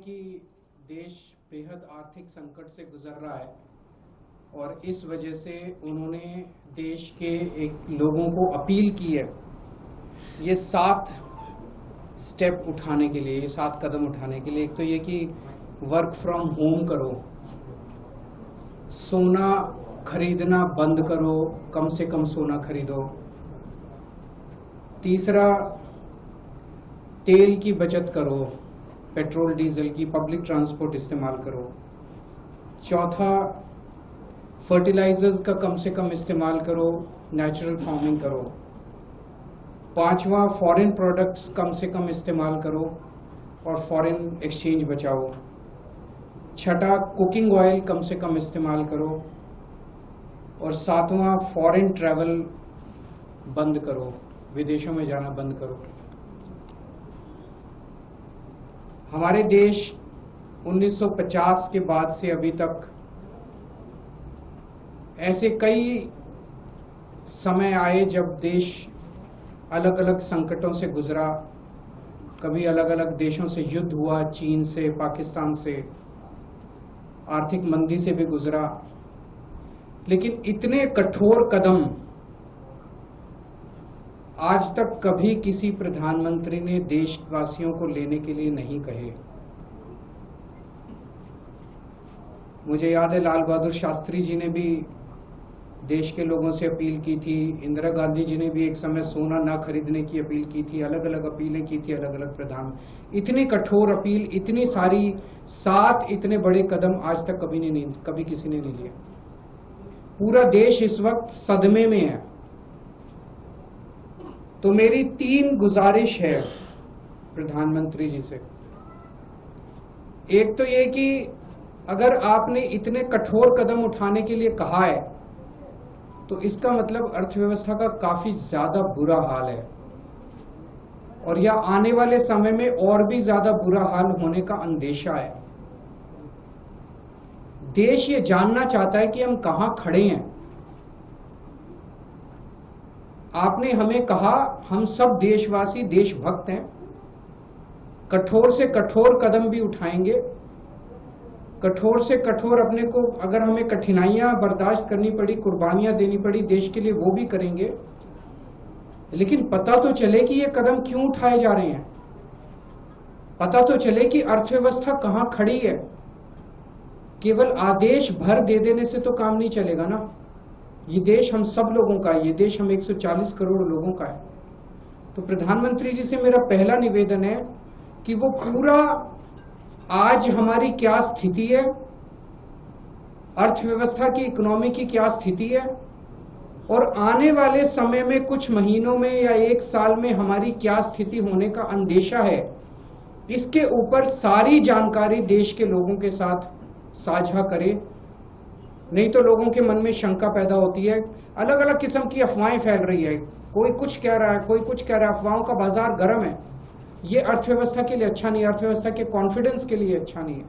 कि देश बेहद आर्थिक संकट से गुजर रहा है और इस वजह से उन्होंने देश के एक लोगों को अपील की है ये 7 स्टेप उठाने के लिए, ये 7 कदम उठाने के लिए। एक तो ये कि वर्क फ्रॉम होम करो, सोना खरीदना बंद करो, कम से कम सोना खरीदो। तीसरा, तेल की बचत करो, पेट्रोल डीजल की, पब्लिक ट्रांसपोर्ट इस्तेमाल करो। चौथा, फर्टिलाइजर्स का कम से कम इस्तेमाल करो, नेचुरल फार्मिंग करो। पांचवा, फॉरेन प्रोडक्ट्स कम से कम इस्तेमाल करो और फॉरेन एक्सचेंज बचाओ। छठा, कुकिंग ऑयल कम से कम इस्तेमाल करो। और सातवां, फॉरेन ट्रैवल बंद करो, विदेशों में जाना बंद करो। हमारे देश 1950 के बाद से अभी तक ऐसे कई समय आए जब देश अलग अलग संकटों से गुजरा। कभी अलग अलग देशों से युद्ध हुआ, चीन से, पाकिस्तान से, आर्थिक मंदी से भी गुजरा। लेकिन इतने कठोर कदम आज तक कभी किसी प्रधानमंत्री ने देशवासियों को लेने के लिए नहीं कहे। मुझे याद है लाल बहादुर शास्त्री जी ने भी देश के लोगों से अपील की थी, इंदिरा गांधी जी ने भी एक समय सोना ना खरीदने की अपील की थी, अलग अलग अपीलें की थी अलग अलग प्रधान। इतनी कठोर अपील, इतनी सारी 7 इतने बड़े कदम आज तक कभी किसी ने नहीं लिए। पूरा देश इस वक्त सदमे में है। तो मेरी 3 गुजारिश है प्रधानमंत्री जी से। एक तो ये कि अगर आपने इतने कठोर कदम उठाने के लिए कहा है तो इसका मतलब अर्थव्यवस्था का काफी ज्यादा बुरा हाल है और या आने वाले समय में और भी ज्यादा बुरा हाल होने का अंदेशा है। देश ये जानना चाहता है कि हम कहां खड़े हैं। आपने हमें कहा हम सब देशवासी देशभक्त हैं, कठोर से कठोर कदम भी उठाएंगे, कठोर से कठोर अपने को, अगर हमें कठिनाइयां बर्दाश्त करनी पड़ी, कुर्बानियां देनी पड़ी देश के लिए, वो भी करेंगे। लेकिन पता तो चले कि ये कदम क्यों उठाए जा रहे हैं, पता तो चले कि अर्थव्यवस्था कहां खड़ी है। केवल आदेश भर दे देने से तो काम नहीं चलेगा ना। ये देश हम सब लोगों का है, ये देश हम 140 करोड़ लोगों का है। तो प्रधानमंत्री जी से मेरा पहला निवेदन है कि वो पूरा आज हमारी क्या स्थिति है, अर्थव्यवस्था की, इकोनॉमी की क्या स्थिति है और आने वाले समय में कुछ महीनों में या 1 साल में हमारी क्या स्थिति होने का अंदेशा है, इसके ऊपर सारी जानकारी देश के लोगों के साथ साझा करे। नहीं तो लोगों के मन में शंका पैदा होती है, अलग अलग किस्म की अफवाहें फैल रही है, कोई कुछ कह रहा है, कोई कुछ कह रहा है, अफवाहों का बाजार गर्म है। ये अर्थव्यवस्था के लिए अच्छा नहीं है, अर्थव्यवस्था के कॉन्फिडेंस के लिए अच्छा नहीं है।